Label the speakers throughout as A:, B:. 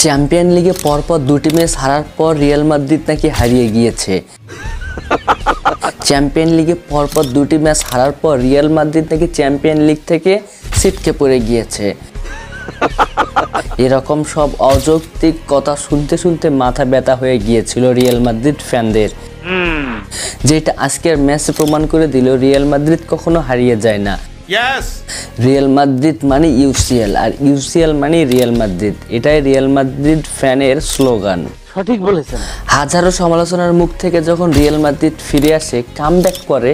A: Champion লিগে পরপর দুটি ম্যাচ হারার পর রিয়াল মাদ্রিদ নাকি হারিয়ে গিয়েছে। চ্যাম্পিয়ন লিগে পরপর দুটি ম্যাচ হারার পর রিয়াল মাদ্রিদ নাকি চ্যাম্পিয়ন লিগ থেকে ছিটকে পড়ে গিয়েছে। এরকম সব অযৌক্তিক কথা শুনতে শুনতে মাথা ব্যথা হয়ে গিয়েছিল রিয়াল মাদ্রিদ ফ্যানদের, যেটা আজকের ম্যাচে প্রমাণ করে দিল রিয়াল মাদ্রিদ কখনো হারিয়ে যায় না। রিয়াল মাদ্রিদ মানে ইউসিএল, আর ইউসিএল মানে রিয়াল মাদ্রিদ। এটাই রিয়াল মাদ্রিদ ফ্যানের স্লোগান।
B: সঠিক বলেছেন।
A: হাজারো সমালোচনার মুখ থেকে যখন রিয়াল মাদ্রিদ ফিরে আসে, কামব্যাক করে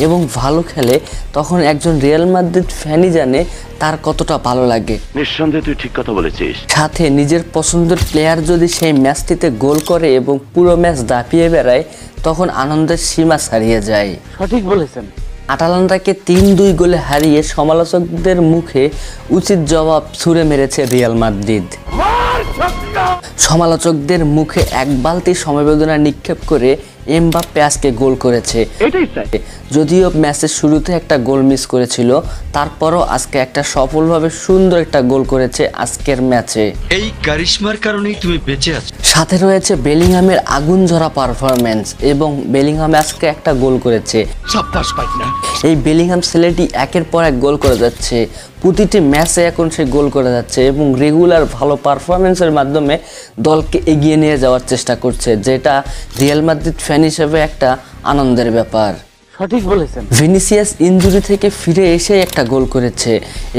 A: এবং ভালো খেলে, তখন একজন রিয়াল মাদ্রিদ ফ্যানই জানে তার কতটা ভালো লাগে।
C: নিঃসন্দেহে তুই ঠিক কথা বলেছিস।
A: সাথে নিজের পছন্দের প্লেয়ার যদি সেই ম্যাচটিতে গোল করে এবং পুরো ম্যাচ দাপিয়ে বেড়ায়, তখন আনন্দের সীমা ছাড়িয়ে যায়।
B: সঠিক বলেছেন।
A: আটালান্টাকে 3-2 গোলে হারিয়ে সমালোচকদের মুখে উচিত জবাব ছুড়ে মেরেছে রিয়াল মাদ্রিদ। সমালোচকদের মুখে এক বালতি সমবেদনা নিক্ষেপ করে এমবাপ্পে আজকে গোল করেছে। যদিও ম্যাচের শুরুতে একটা গোল মিস করেছিল, তারপরও আজকে একটা সফলভাবে সুন্দর একটা গোল করেছে আজকের ম্যাচে।
D: এই কারিশমার কারণেই তুমি বেঁচে আছো।
A: সাথে রয়েছে বেলিংহামের আগুন ঝরা পারফরম্যান্স, এবং বেলিংহাম আজকে একটা গোল করেছে। এই বেলিংহাম ছেলেটি একের পর এক গোল করে যাচ্ছে, প্রতিটি ম্যাচে এখন সে গোল করে যাচ্ছে এবং রেগুলার ভালো পারফরমেন্সের মাধ্যমে দলকে এগিয়ে নিয়ে যাওয়ার চেষ্টা করছে, যেটা রিয়াল মাদ্রিদ ফ্যান হিসেবে একটা আনন্দের ব্যাপার।
B: সঠিক বলেছেন।
A: ভিনিসিয়াস ইনজুরি থেকে ফিরে এসে একটা গোল করেছে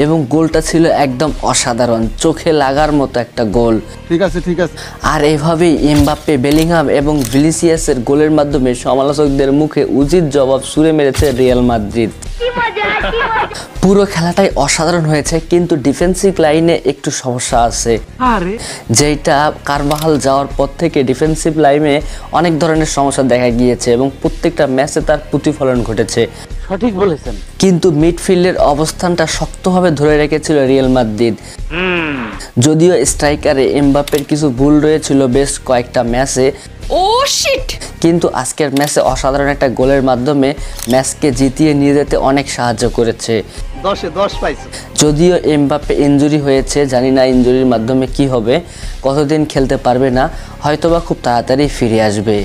A: এবং গোলটা ছিল একদম অসাধারণ, চোখে লাগার মতো একটা গোল।
B: ঠিক আছে।
A: আর এভাবেই এমবাপ্পে, বেলিংহাম এবং ভিনিসিয়াসের গোলের মাধ্যমে সমালোচকদের মুখে উচিত জবাব ছুড়ে মেরেছে রিয়াল মাদ্রিদ। পুরো খেলাটাই অসাধারণ হয়েছে, কিন্তু ডিফেন্সিভ লাইনে একটু সমস্যা আছে, যেটা কারবাহাল যাওয়ার পর থেকে ডিফেন্সিভ লাইনে অনেক ধরনের সমস্যা দেখা গিয়েছে এবং প্রত্যেকটা ম্যাচে তার প্রতিফলন ঘটেছে।
B: সঠিক বলেছেন।
A: কিন্তু মিডফিল্ডের অবস্থানটা শক্তভাবে ধরে রেখেছিল রিয়াল মাদ্রিদ। যদিও স্ট্রাইকারে এমবাপ্পের কিছু ভুল রয়েছিল বেশ কয়েকটা ম্যাচে, কিন্তু আজকের ম্যাচে অসাধারণ একটা গোলের মাধ্যমে ম্যাচকে জিতিয়ে নিয়ে যেতে অনেক সাহায্য করেছে।
B: 10-এ 10 পাইছে।
A: যদিও এমবাপ্পে ইনজুরি হয়েছে, জানি না ইনজুরির মাধ্যমে কি হবে, কতদিন খেলতে পারবে না, হয়তোবা খুব তাড়াতাড়ি ফিরে আসবে।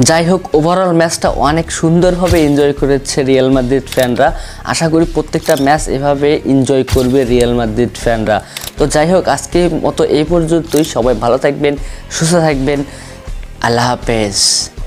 A: যাই হোক, ওভারঅল ম্যাচটা অনেক সুন্দরভাবে এনজয় করেছে রিয়াল মাদ্রিদ ফ্যানরা। আশা করি প্রত্যেকটা ম্যাচ এভাবে এনজয় করবে রিয়াল মাদ্রিদ ফ্যানরা। তো যাই হোক, আজকের মতো এই পর্যন্তই। সবাই ভালো থাকবেন, সুস্থ থাকবেন। আল্লাহ হাফেজ।